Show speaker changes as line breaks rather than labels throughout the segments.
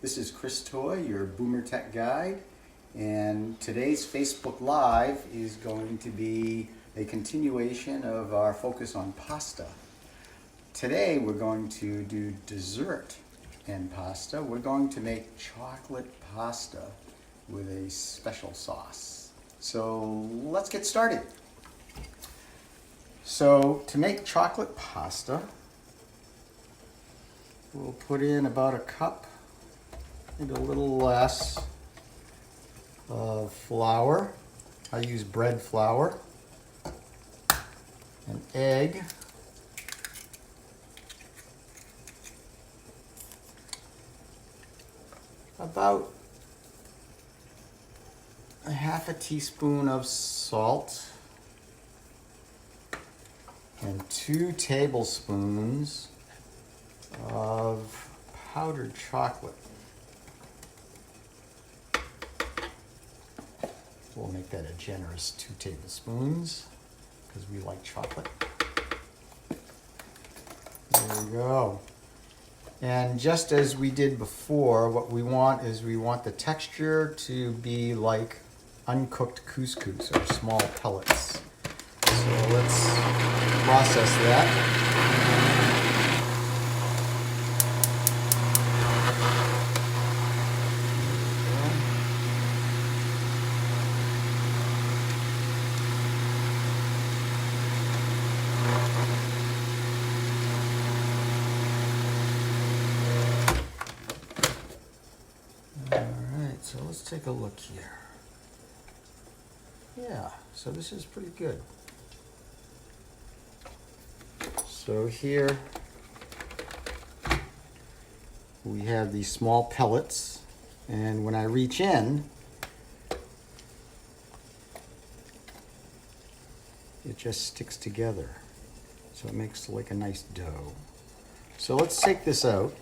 This is Chris Toy, your Boomer Tech Guide, and today's Facebook Live is going to be a continuation of our focus on pasta. Today we're going to do dessert and pasta. We're going to make chocolate pasta with a special sauce. So let's get started. So to make chocolate pasta, we'll put in about a cup, maybe a little less, of flour. I use bread flour, an egg, about a half a teaspoon of salt, and 2 tablespoons of powdered chocolate. We'll make that a generous 2 tablespoons because we like chocolate. There we go. And just as we did before, what we want is we want the texture to be like uncooked couscous or small pellets. So let's process that. So let's take a look here. Yeah, so this is pretty good. So here we have these small pellets, and when I reach in, it just sticks together. So it makes like a nice dough. So let's take this out.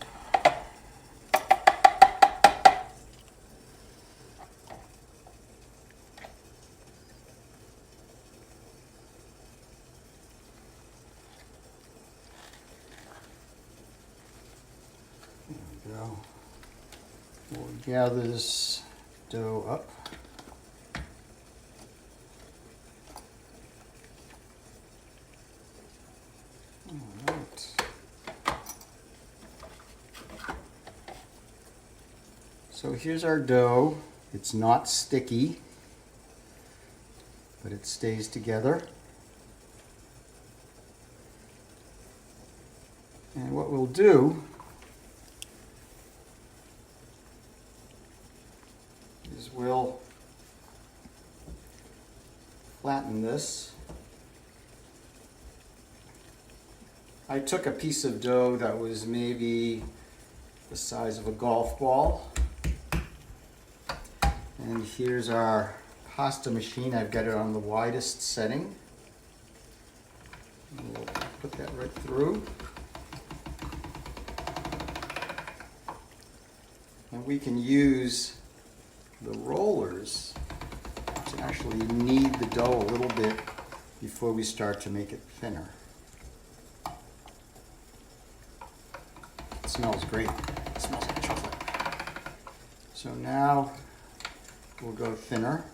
We'll gather this dough up. All right. So here's our dough. It's not sticky, but it stays together. And what we'll do is we'll flatten this. I took a piece of dough that was maybe the size of a golf ball. And here's our pasta machine. I've got it on the widest setting. And we'll put that right through. And we can use the rollers to actually knead the dough a little bit before we start to make it thinner. It smells great. It smells like chocolate. So now we'll go thinner.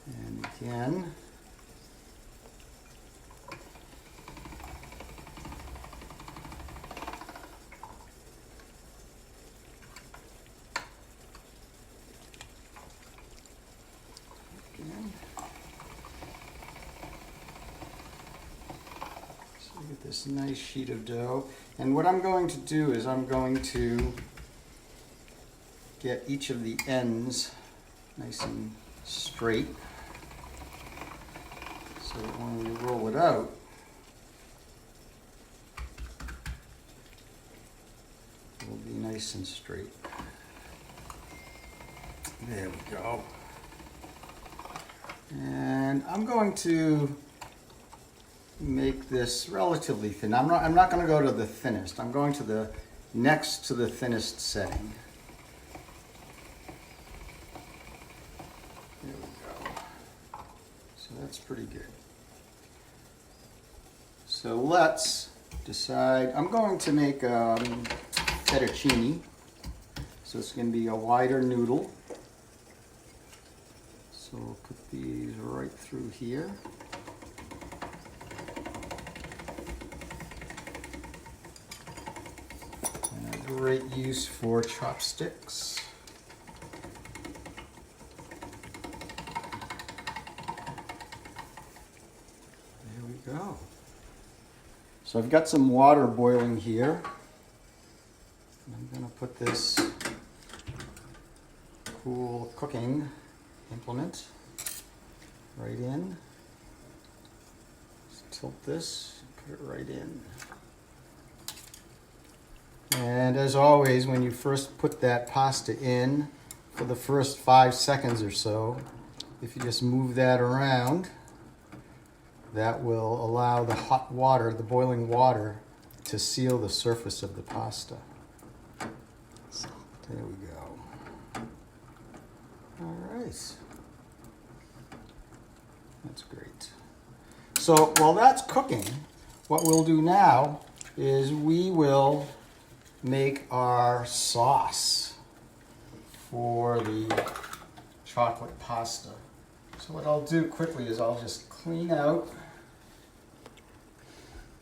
And again. So we get this nice sheet of dough. And what I'm going to do is I'm going to get each of the ends nice and straight so that when we roll it out, it will be nice and straight. There we go. And I'm going to make this relatively thin. I'm not going to go to the thinnest. I'm going to the next to the thinnest setting. There we go. So that's pretty good. So let's decide. I'm going to make fettuccine, so it's going to be a wider noodle. So we'll put these right through here. And a great use for chopsticks. There we go. So I've got some water boiling here. I'm going to put this cool cooking implement right in. Just tilt this, put it right in. And as always, when you first put that pasta in, for the first 5 seconds or so, if you just move that around, that will allow the hot water, the boiling water, to seal the surface of the pasta. There we go. All right. That's great. So while that's cooking, what we'll do now is we will make our sauce for the chocolate pasta. So what I'll do quickly is I'll just clean out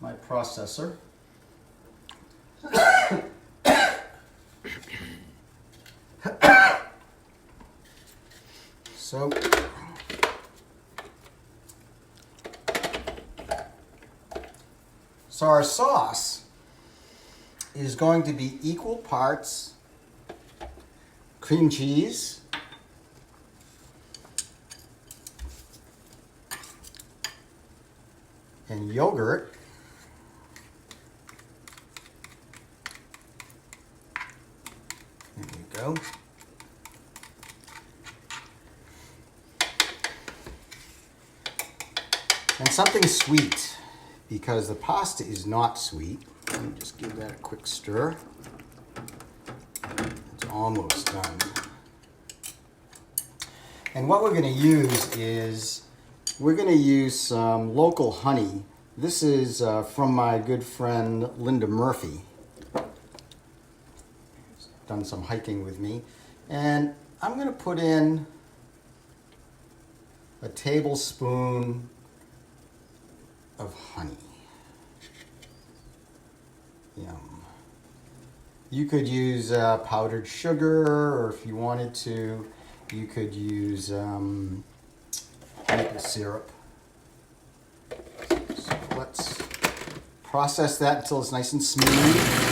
my processor. So our sauce is going to be equal parts cream cheese, and yogurt, there we go. And something sweet, because the pasta is not sweet. Let me just give that a quick stir. It's almost done. And what we're going to use is, we're going to use some local honey. This is from my good friend Linda Murphy. She's done some hiking with me. And I'm going to put in a tablespoon of honey. Yum. You could use powdered sugar, or if you wanted to, you could use maple syrup. So let's process that until it's nice and smooth.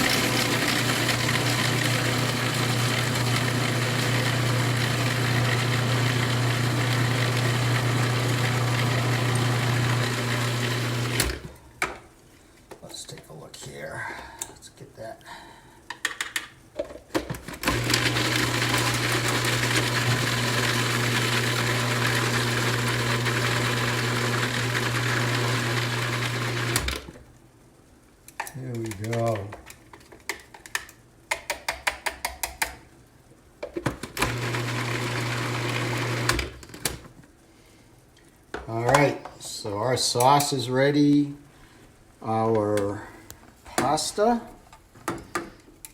Let's take a look here. Let's get that. There we go. All right, so our sauce is ready. Our pasta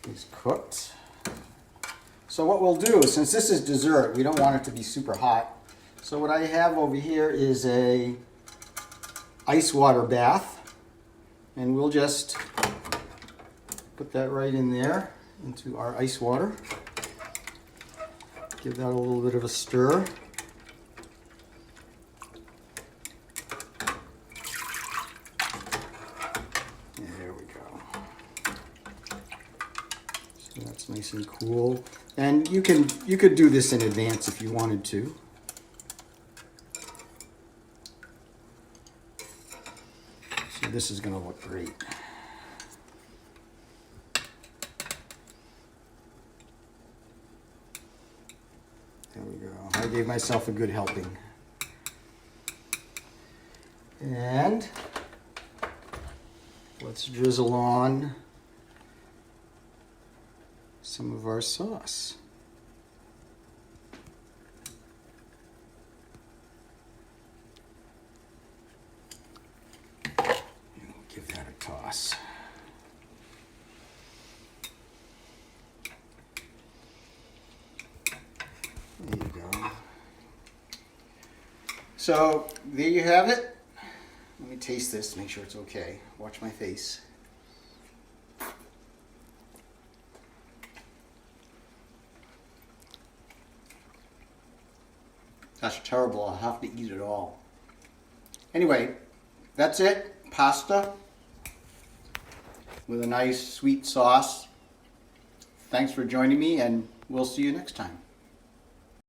is cooked. So what we'll do, since this is dessert, we don't want it to be super hot. So what I have over here is a ice water bath. And we'll just put that right in there into our ice water. Give that a little bit of a stir. There we go. So that's nice and cool. And you could do this in advance if you wanted to. This is going to look great. There we go. I gave myself a good helping. And let's drizzle on some of our sauce. Give that a toss. So there you have it. Let me taste this to make sure it's okay. Watch my face. That's terrible. I'll have to eat it all. Anyway, that's it. Pasta with a nice sweet sauce. Thanks for joining me, and we'll see you next time.